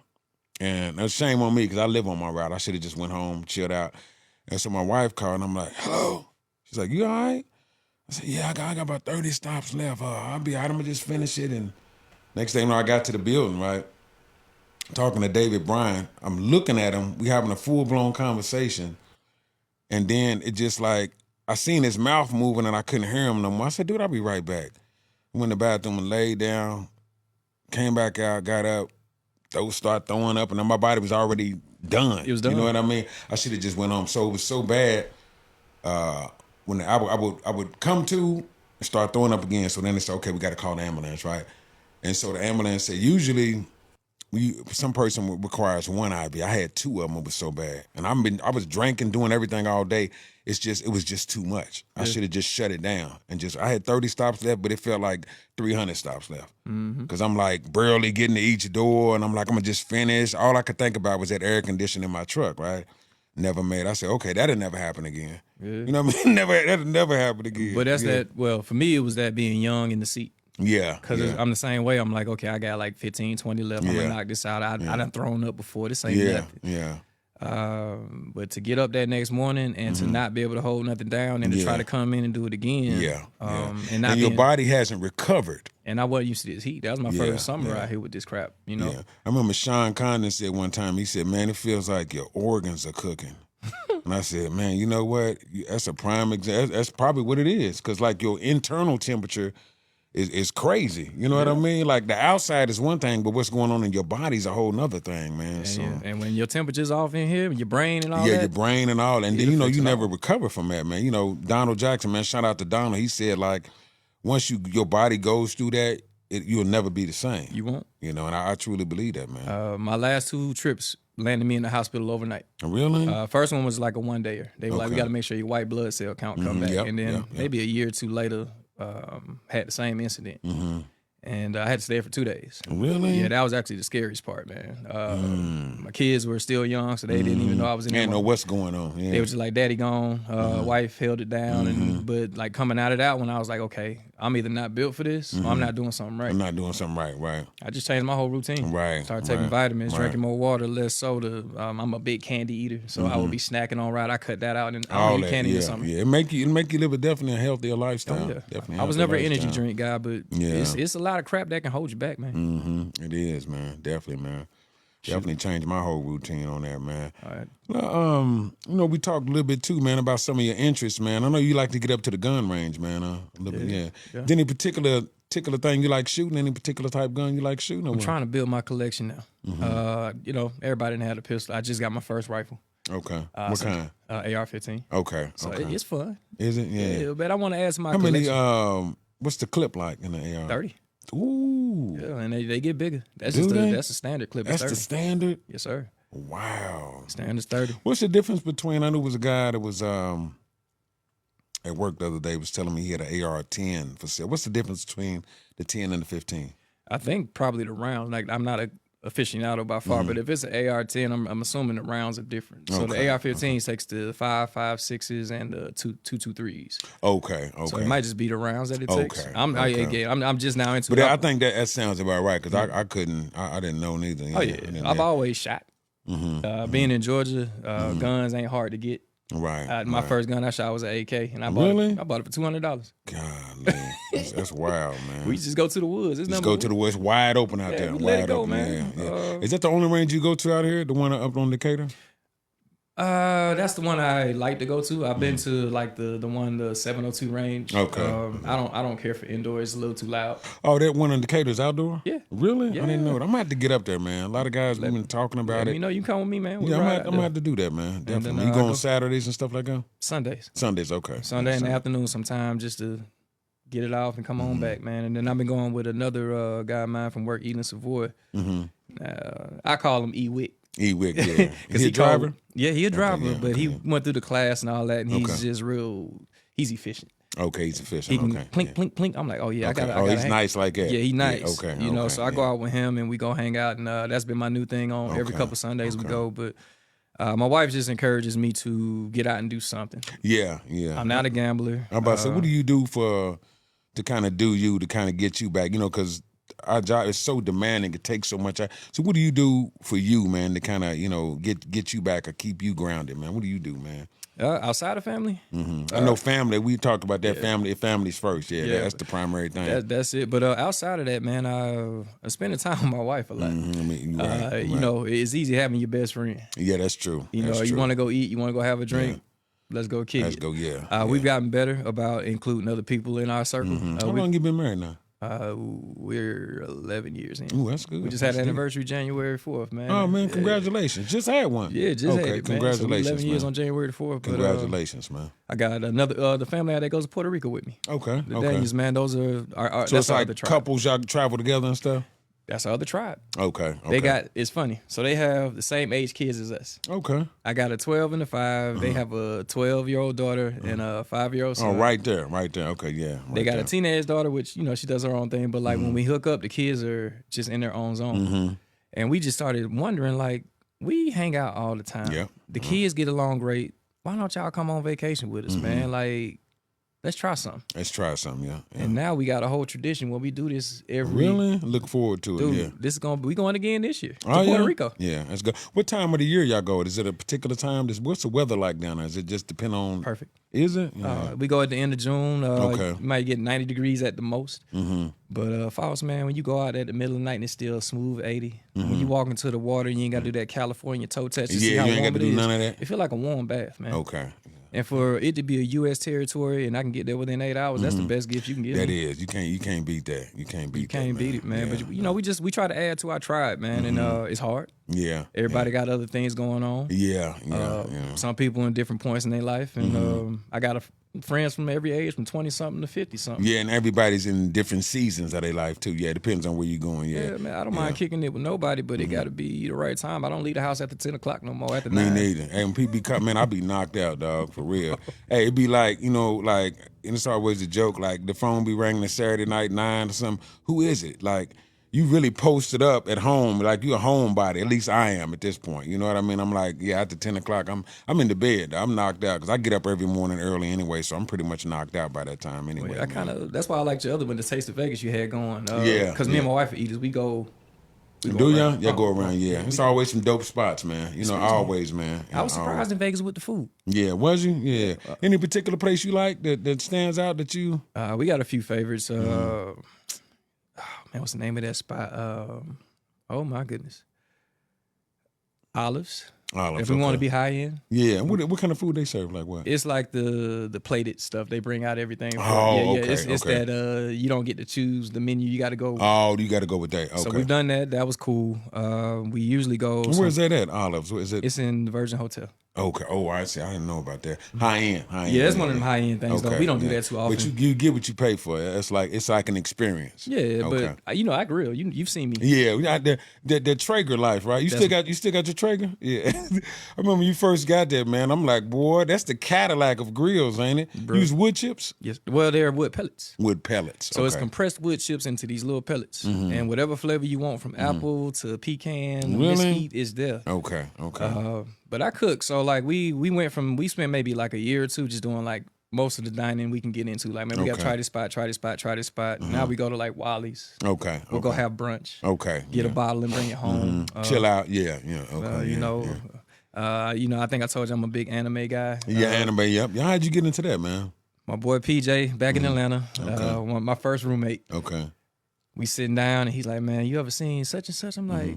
And it's shame on me because I live on my route. I should have just went home, chilled out. And so my wife called, and I'm like, hello? She's like, you all right? I said, yeah, I got about 30 stops left. I'll be all right. I'm going to just finish it. And next thing you know, I got to the building, right? Talking to David Bryan. I'm looking at him. We having a full-blown conversation. And then it just like, I seen his mouth moving, and I couldn't hear him no more. I said, dude, I'll be right back. I went in the bathroom and laid down, came back out, got up. Those start throwing up, and then my body was already done. It was done. You know what I mean? I should have just went home. So it was so bad. When I would come to and start throwing up again. So then they said, okay, we got to call the ambulance, right? And so the ambulance said, usually some person requires one IV. I had 2 of them. It was so bad, and I was drinking, doing everything all day. It was just too much. I should have just shut it down and I had 30 stops left, but it felt like 300 stops left. Because I'm like barely getting to each door, and I'm like, I'm gonna just finish. All I could think about was that air conditioning in my truck, right? Never made. I said, okay, that'll never happen again. Yeah. You know what I mean? That'll never happen again. But that's that. Well, for me, it was that being young in the seat. Yeah. Because I'm the same way. I'm like, okay, I got like 15, 20 left. I'm gonna knock this out. I done thrown up before. This ain't nothing. Yeah. But to get up that next morning and to not be able to hold nothing down and to try to come in and do it again. And your body hasn't recovered. And I wasn't used to this heat. That was my first summer out here with this crap, you know? Yeah. I remember Sean Condon said one time, he said, man, it feels like your organs are cooking. And I said, man, you know what? That's a prime example. That's probably what it is. Because like your internal temperature is crazy. You know what I mean? Like the outside is one thing, but what's going on in your body's a whole nother thing, man. And when your temperature's off in here, your brain and all that. Yeah, your brain and all. And then, you know, you never recover from that, man. You know, Donald Jackson, man, shout out to Donald. He said, like, once your body goes through that, you'll never be the same. You won't. You know, and I truly believe that, man. My last 2 trips landed me in the hospital overnight. Really? First one was like a 1-dayer. They were like, we got to make sure your white blood cell count come back. And then maybe a year or 2 later, had the same incident. And I had to stay for 2 days. Really? Yeah, that was actually the scariest part, man. My kids were still young, so they didn't even know I was in there. They didn't know what's going on. Yeah. They were just like, daddy gone. Wife held it down. But like coming out of that one, I was like, okay, I'm either not built for this or I'm not doing something right. I'm not doing something right. I just changed my whole routine. Right. Started taking vitamins, drinking more water, less soda. I'm a big candy eater, so I would be snacking on right. I cut that out and I don't eat candy or something. Yeah, it make you live definitely a healthier lifestyle. Oh, yeah. Definitely. I was never an energy drink guy, but it's a lot of crap that can hold you back, man. It is, man. Definitely, man. Definitely changed my whole routine on that, man. All right. You know, we talked a little bit too, man, about some of your interests, man. I know you like to get up to the gun range, man. A little bit, yeah. Is any particular thing you like shooting? Any particular type gun you like shooting? I'm trying to build my collection now. You know, everybody didn't have a pistol. I just got my first rifle. Okay. What kind? AR-15. Okay. So it's fun. Is it? Yeah. But I want to add to my collection. How many? What's the clip like in the AR? 30. Ooh. Yeah, and they get bigger. That's the standard clip. That's 30. the standard? Yes, sir. Wow. Standard's 30. What's the difference between, I knew it was a guy that was at work the other day was telling me he had an AR-10 for sale. What's the difference between the 10 and the 15? I think probably the rounds. Like I'm not a aficionado by far, but if it's an AR-10, I'm assuming the rounds are different. So the AR-15 takes the 5.56s and the 2.23s. Okay. So it might just be the rounds that it takes. I'm just now into. But I think that sounds about right because I didn't know neither. I've always shot. Being in Georgia, guns ain't hard to get. Right. My first gun I shot was an AK, and I bought it for $200. God, that's wild, man. We just go to the woods. Just go to the woods, wide open out there. Let it go, open, man. Is that the only range you go to out here? The one up on Decatur? That's the one I like to go to. I've been to like the 702 range. Okay. I don't care for indoor. It's a little too loud. Oh, that one in Decatur is outdoor? Yeah. Really? Yeah. I didn't know it. I'm gonna have to get up there, man. A lot of guys have been talking about it. You know, you come with me, man. I'm gonna have to do that, man. Definitely. You go on Saturdays and stuff like that? Sundays. Okay. Sunday in the afternoon sometime just to get it off and come on back, man. And then I've been going with another guy of mine from work, Eden Savoy. I call him E-Wick. E-Wick, yeah. Is he a driver? Yeah, he a driver, but he went through the class and all that, and he's just he's efficient. Okay, he's efficient. He can plink, plink, plink. I'm like, oh yeah, I got. He's nice like that. Yeah, he's nice. Yeah, okay. You know, so I go out with him and we go hang out, and that's been my new thing on every couple Sundays we go. But my wife just encourages me to get out and do something. Yeah. I'm not a gambler. I'm about to say, what do you do to kind of get you back? You know, because our job is so demanding. It takes so much. So what do you do for you, man, to kind of, get you back or keep you grounded, man? What do you do, man? Outside of family? I know family. We talked about that family's first. Yeah, that's the primary thing. That's it. But outside of that, man, I spend time with my wife a lot. You know, it's easy having your best friend. Yeah, that's true. You know, you want to go eat, you want to go have a drink. Let's go kick it. Let's go, yeah. We've gotten better about including other people in our circle. How long you been married now? We're 11 years in. Ooh, that's good. We just had an anniversary January 4th, man. Oh, man, congratulations. Just had one. Yeah, just had it, man. Congratulations, so 11 years on January the 4th. Congratulations, man. I got another, the family that goes to Puerto Rico with me. Okay, the Daniels, man, those are our so that's it's like other tribe. couples y'all travel together and stuff? That's our other tribe. Okay. It's funny. So they have the same age kids as us. Okay. I got a 12 and a 5. They have a 12-year-old daughter and a 5-year-old son. Oh, right there. Okay, yeah. They got a teenage daughter, which, you know, she does her own thing. But, like, when we hook up, the kids are just in their own zone. And we just started wondering, like, we hang out all the time. Yeah. The kids get along great. Why don't y'all come on vacation with us, man? Like, let's try something. Yeah. And now we got a whole tradition where we do this every. Really? Look forward to it. Dude, yeah. This is we going again this year to Puerto Rico. Yeah, that's good. What time of the year y'all go? Is it a particular time? What's the weather like down there? Does it just depend on? Perfect. Is it? Yeah. We go at the end of June. You might get 90 degrees at the most. But falls, man, when you go out at the middle of the night and it's still smooth 80. When you walk into the water, you ain't got to do that California toe touch. Yeah, you ain't got to do none of that. It feel like a warm bath, man. Okay. And for it to be a U.S. territory and I can get there within 8 hours, that's the best gift you can get. That is. You can't beat that. You can't beat it, man. Yeah. But you know, we try to add to our tribe, man, and it's hard. Yeah. Everybody got other things going on. Yeah. Some people in different points in their life, and I got friends from every age, from 20-something to 50-something. Yeah, and everybody's in different seasons of their life too. Yeah, it depends on where you're going. Yeah, man, I don't mind kicking it with nobody, but it got to be the right time. I don't leave the house after 10 o'clock no more. After Me 9. neither. Hey, when people be coming, man, I be knocked out, dog, for real. Hey, it be like, you know, like, and it's always a joke, like the phone be ringing at Saturday night 9 or something. Who is it? Like, you really posted up at home, like you a homebody. At least I am at this point. You know what I mean? I'm like, yeah, after 10 o'clock, I'm in the bed. I'm knocked out because I get up every morning early anyway, so I'm pretty much knocked out by that time anyway. Well, that's why I liked your other one, the Taste of Vegas you had going. Yeah. Because me and my wife are eaters. We go. Do y'all? Yeah, go around, yeah. It's always some dope spots, man. You know, always, man. I was surprised in Vegas with the food. Yeah, was you? Yeah. Any particular place you like that stands out that you? We got a few favorites. Man, what's the name of that spot? Oh my goodness, Olives. If we want to be high end. Yeah. What kind of food they serve? Like what? It's like the plated stuff. They bring out everything. Okay. It's that you don't get to choose the menu. You got to go. Oh, you got to go with that. Okay. So we've done that. That was cool. We usually go. Where's that at? Olives? Where is it? It's in the Virgin Hotel. Okay. Oh, I see. I didn't know about that. High end. Yeah, it's one of them high end things though. We don't do that too often. But you get what you pay for. It's like an experience. Yeah, but I grill. You've seen me. Yeah, we got the Traeger life, right? You still got your Traeger? Yeah. I remember when you first got that, man. I'm like, boy, that's the Cadillac of grills, ain't it? Bro. Use wood chips? Yes. Well, they're wood pellets. Wood pellets. So it's compressed wood chips into these little pellets, and whatever flavor you want, from apple to pecan, mesquite, is there. Okay. But I cook, so like we spent maybe like a year or two just doing like most of the dining we can get into. Like, man, we gotta try this spot. Now we go to like Wally's. Okay. We'll go have brunch. Okay. Get a bottle and bring it home. Chill out. Yeah. Okay. I think I told you I'm a big anime guy. Yeah, anime. Yep. How'd you get into that, man? My boy PJ back in Atlanta. Okay. My first roommate. Okay. We sitting down and he's like, man, you ever seen such and such? I'm like,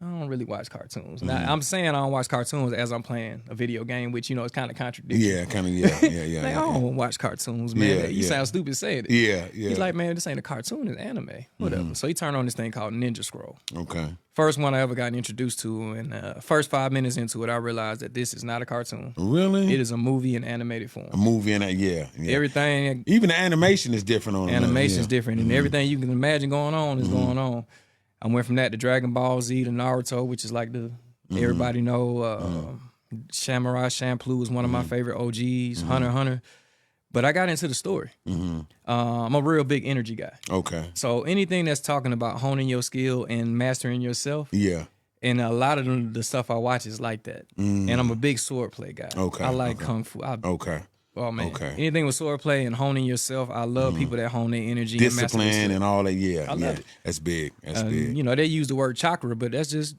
I don't really watch cartoons. Now, I'm saying I don't watch cartoons as I'm playing a video game, which, it's kind of contradictory. Yeah, kind of, yeah. Like, I don't watch cartoons, man. You sound stupid saying it. Yeah. He's like, man, this ain't a cartoon, it's anime. Whatever. So he turned on this thing called Ninja Scroll. Okay. First one I ever got introduced to, and first 5 minutes into it, I realized that this is not a cartoon. Really? It is a movie in animated form. A movie in that, yeah. Everything. Even the animation is different on it. Animation's different, and everything you can imagine going on is going on. I went from that to Dragon Ball Z to Naruto, which is like everybody know. Samurai Champloo is one of my favorite OGs. Hunter x Hunter. But I got into the story. I'm a real big energy guy. Okay. So anything that's talking about honing your skill and mastering yourself. Yeah. And a lot of the stuff I watch is like that. And I'm a big swordplay guy. Okay. I like Kung Fu. Oh, man. Okay. Anything with swordplay and honing yourself, I love people that hone their energy. Discipline and all that, I love it. That's big. That's big. They use the word chakra, but that's just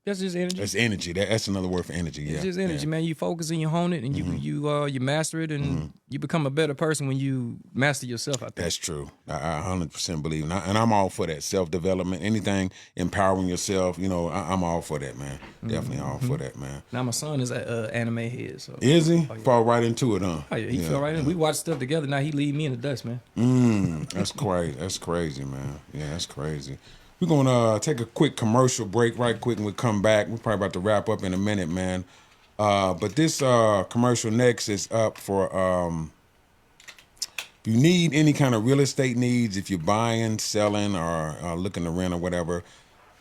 energy. That's energy. That's another word for energy, yeah. It's just energy, man. You focus and you hone it, and you master it, and you become a better person when you master yourself, I think. That's true. I 100% believe. And I'm all for that. Self-development, anything, empowering yourself, I'm all for that, man. Definitely all for that, man. Now, my son is an anime head. So. Is he? Fall right into it, huh? Oh, yeah, he fell right in. We watch stuff together. Now he leave me in the dust, man. That's crazy. That's crazy, man. Yeah, that's crazy. We're going to take a quick commercial break right quick, and we'll come back. We're probably about to wrap up in a minute, man. But this commercial next is up for if you need any kind of real estate needs, if you're buying, selling, or looking to rent or whatever,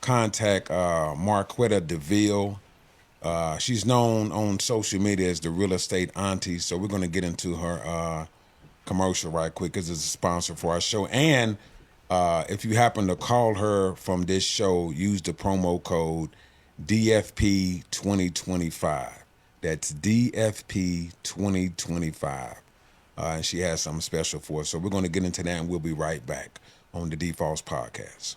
contact Marquetta Deville. She's known on social media as the real estate auntie, so we're going to get into her commercial right quick because it's a sponsor for our show. And if you happen to call her from this show, use the promo code DFP 2025. That's DFP 2025. And she has something special for us. So we're going to get into that, and we'll be right back on the D.Fos podcast.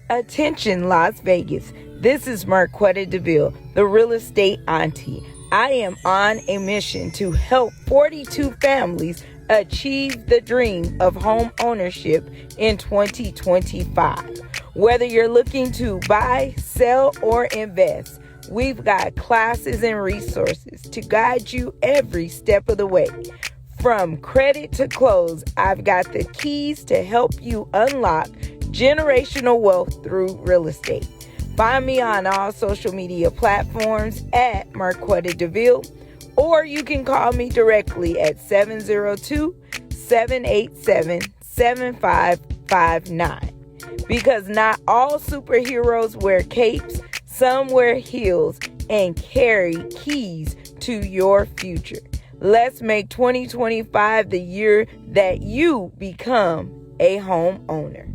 Attention, Las Vegas. This is Marquetta Deville, the real estate auntie. I am on a mission to help 42 families achieve the dream of home ownership in 2025. Whether you're looking to buy, sell, or invest, we've got classes and resources to guide you every step of the way. From credit to close, I've got the keys to help you unlock generational wealth through real estate. Find me on all social media platforms at Marquetta Deville, or you can call me directly at 702-787-7559. Because not all superheroes wear capes, some wear heels and carry keys to your future. Let's make 2025 the year that you become a homeowner.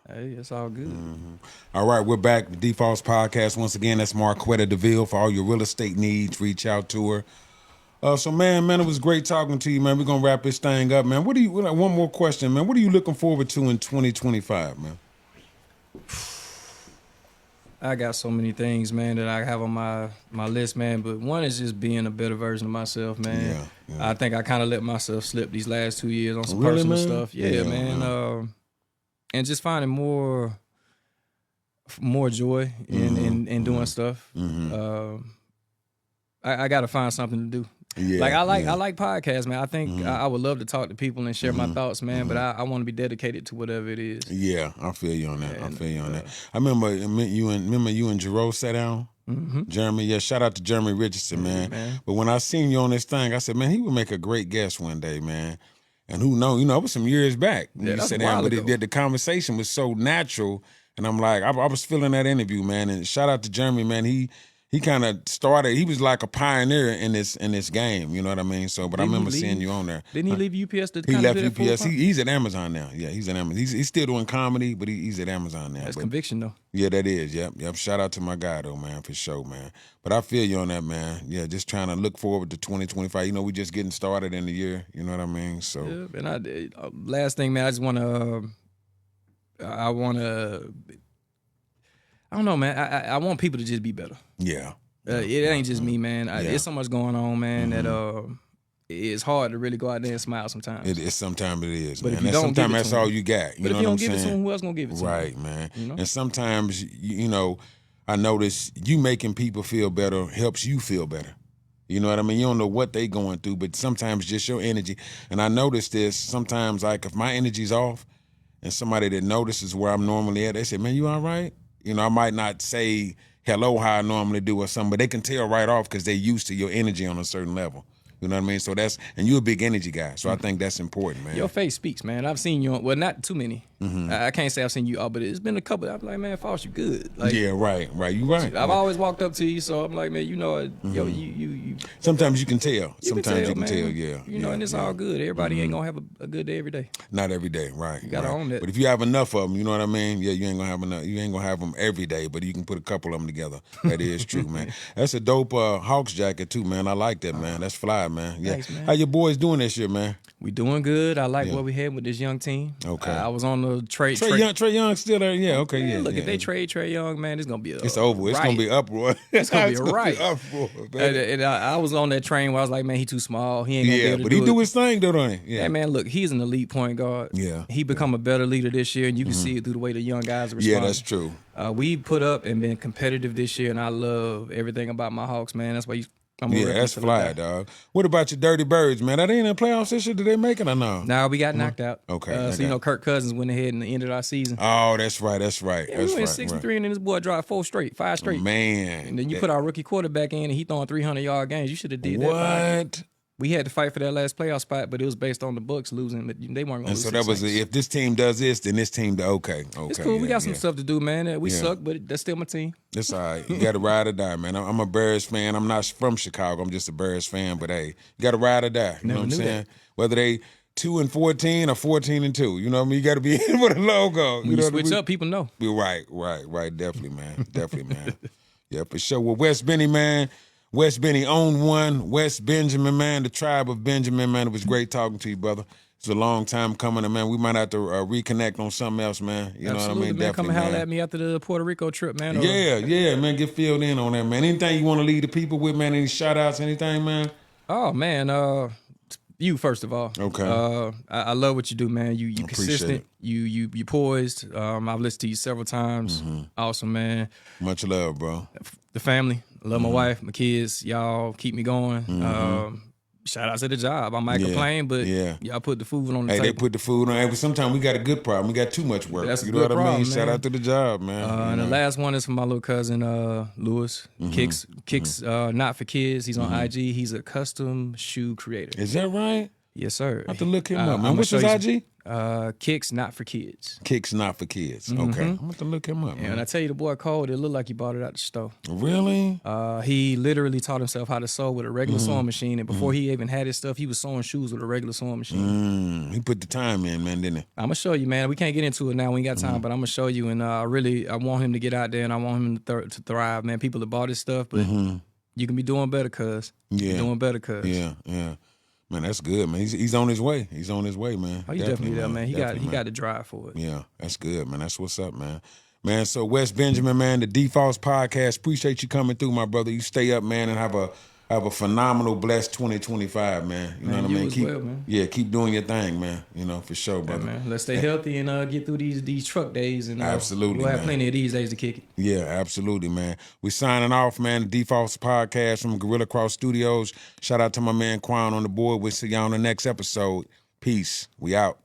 Hey, it's all good. All right, we're back. The D.Fos podcast. Once again, that's Marquetta Deville. For all your real estate needs, reach out to her. So, man, it was great talking to you, man. We're going to wrap this thing up, man. One more question, man. What are you looking forward to in 2025, man? I got so many things, man, that I have on my list, man. But one is just being a better version of myself, man. Yeah. I think I kind of let myself slip these last 2 years on some personal stuff. Yeah, man. And just finding more joy in doing stuff. I got to find something to do. Yeah, like I yeah. like podcasts, man. I think I would love to talk to people and share my thoughts, man. But I want to be dedicated to whatever it is. Yeah, I feel you on that. I And, feel you on that. I remember you and Gerardo sat down. Jeremy, yeah, shout out to Jeremy Richardson, man. But when I seen you on this thing, I said, man, he would make a great guest one day, man. And who knows, it was some years back when you that's sat a down, while but ago. the conversation was so natural. And I'm like, I was feeling that interview, man. And shout out to Jeremy, man. He kind of started. He was like a pioneer in this game. You know what I mean? So, but I remember seeing you on there. Didn't he leave UPS? He left UPS. He's at Amazon now. Yeah, he's at Amazon. He's still doing comedy, but he's at Amazon now. That's but, conviction, though. yeah, that is. Yep. Shout out to my guy, though, man, for sure, man. But I feel you on that, man. Yeah, just trying to look forward to 2025. We just getting started in the year. You know what I mean? So. Yeah, and last thing, man, I just want to. I don't know, man. I want people to just be better. Yeah. It ain't just me, man. There's so much going on, man, that it's hard to really go out there and smile sometimes. Sometimes it is, But man. if you And don't sometimes give it that's to all him- you got. But if you don't give it to him, who else gonna give it to him? Right, man. You know? And sometimes, I notice you making people feel better helps you feel better. You know what I mean? You don't know what they going through, but sometimes just your energy. And I notice this sometimes, like if my energy's off and somebody that notices where I'm normally at, they say, man, you all right? I might not say hello how I normally do or something, but they can tell right off because they're used to your energy on a certain level. You know what I mean? So and you're a big energy guy. So I think that's important, man. Your face speaks, man. I've seen you on, well, not too many. I can't say I've seen you all, but it's been a couple. I'm like, man, Foss, you good. Like, Yeah, right. You right. I've always walked up to you, so I'm like, man, yo, you Sometimes you can tell. Sometimes you can man. tell, yeah. And it's all good. Everybody ain't gonna have a good day every day. Not every day, right. You gotta own it. But if you have enough of them, you know what I mean? Yeah, you ain't gonna have enough. You ain't gonna have them every day, but you can put a couple of them together. That is true, man. That's a dope Hawks jacket too, man. I like that, man. That's fly, man. Yeah. Thanks, man. How your boys doing this year, man? We doing good. I like what we had with this young team. Okay. I was on the trade. Trey Young still there? Yeah, okay, yeah. Look, yeah. if they trade Trey Young, man, it's gonna be It's over. It's gonna be uproar. It's gonna be a riot. Uproar, baby. And I was on that train where I was like, man, he too small. He ain't gonna be able to but do he it. do his thing, though, don't he? Yeah. Hey, man, look, he's an elite point guard. Yeah. He become a better leader this year, and you can see it through the way the young guys are responding. Yeah, that's true. We put up and been competitive this year, and I love everything about my Hawks, man. That's why I'm Yeah, that's fly, dog. What about your Dirty Birds, man? Are they in the playoffs this year? Did they make it or no? Nah, we got knocked out. Okay, So, Kirk Cousins went ahead and ended our season. Oh, that's right. Yeah, we went 6-3, and then this boy dropped 5 straight. Man. And then you put our rookie quarterback in, and he throwing 300-yard games. You should have did that. What? We had to fight for that last playoff spot, but it was based on the Bucks losing. But they weren't going to And lose. so that was, if this team does this, then this team, okay. It's cool. We got some stuff to do, man. We Yeah. suck, but that's still my team. It's all right. You got to ride or die, man. I'm a Bears fan. I'm not from Chicago. I'm just a Bears fan. But, hey, you got to ride or die. You know what I'm saying? Whether they 2-14 or 14-2. You know what I mean? You got to be in for the logo. When you switch up, people know. Right. Definitely, man. Yeah, for sure. Well, Wes Benny, man. Wes Benny owned one. Wes Benjamin, man. The tribe of Benjamin, man. It was great talking to you, brother. It's a long time coming, and man, we might have to reconnect on something else, man. You know what I mean? Man. Come and holler man. at me after the Puerto Rico trip, man. Yeah, man. Get filled in on that, man. Anything you want to leave the people with, man? Any shout outs, anything, man? Oh, man. You first of all. Okay. I love what you do, man. You Appreciate consistent. it. You poised. I've listened to you several times. Awesome, man. Much love, bro. The family. I love my wife, my kids. Y'all keep me going. Shout out to the job. I might complain, but y'all put the food on the table. They put the food on. Hey, but sometimes we got a good problem. We got too much work. That's a you know good what I mean? problem, Shout man. out to the job, man. And the last one is for my little cousin, Lewis. Kicks, not for kids. He's on IG. He's a custom shoe creator. Is that right? Yes, sir. I have to look him up, man. I'ma What's show his you IG? Kicks not for kids. Kicks not for kids. Okay. I'm going to have to look him up, man. And I tell you, the boy cold. It looked like he bought it out the store. Really? He literally taught himself how to sew with a regular sewing machine, and before he even had his stuff, he was sewing shoes with a regular sewing machine. He put the time in, man, didn't he? I'm gonna show you, man. We can't get into it now. We ain't got time, but I'm gonna show you. And I want him to get out there, and I want him to thrive, man. People that bought his stuff, but you can be doing better, cuz. Yeah. Doing better, cuz. Yeah. Man, that's good, man. He's on his way. He's on his way, man. Oh, he's definitely there, man. He got the drive for it. Yeah, that's good, man. That's what's up, man. Man, so Wes Benjamin, man, the D.Fos podcast. Appreciate you coming through, my brother. You stay up, man, and have have a phenomenal, blessed 2025, man. You know what I you mean? as well, man. Yeah, keep doing your thing, man. You know, for sure, Yeah, brother. man. Let's stay healthy and get through these truck days, and Absolutely, we'll have man. plenty of these days to kick it. Yeah, absolutely, man. We signing off, man. The D.Fos podcast from Gorilla Cross Studios. Shout out to my man Quan on the board. We'll see y'all on the next episode. Peace. We out.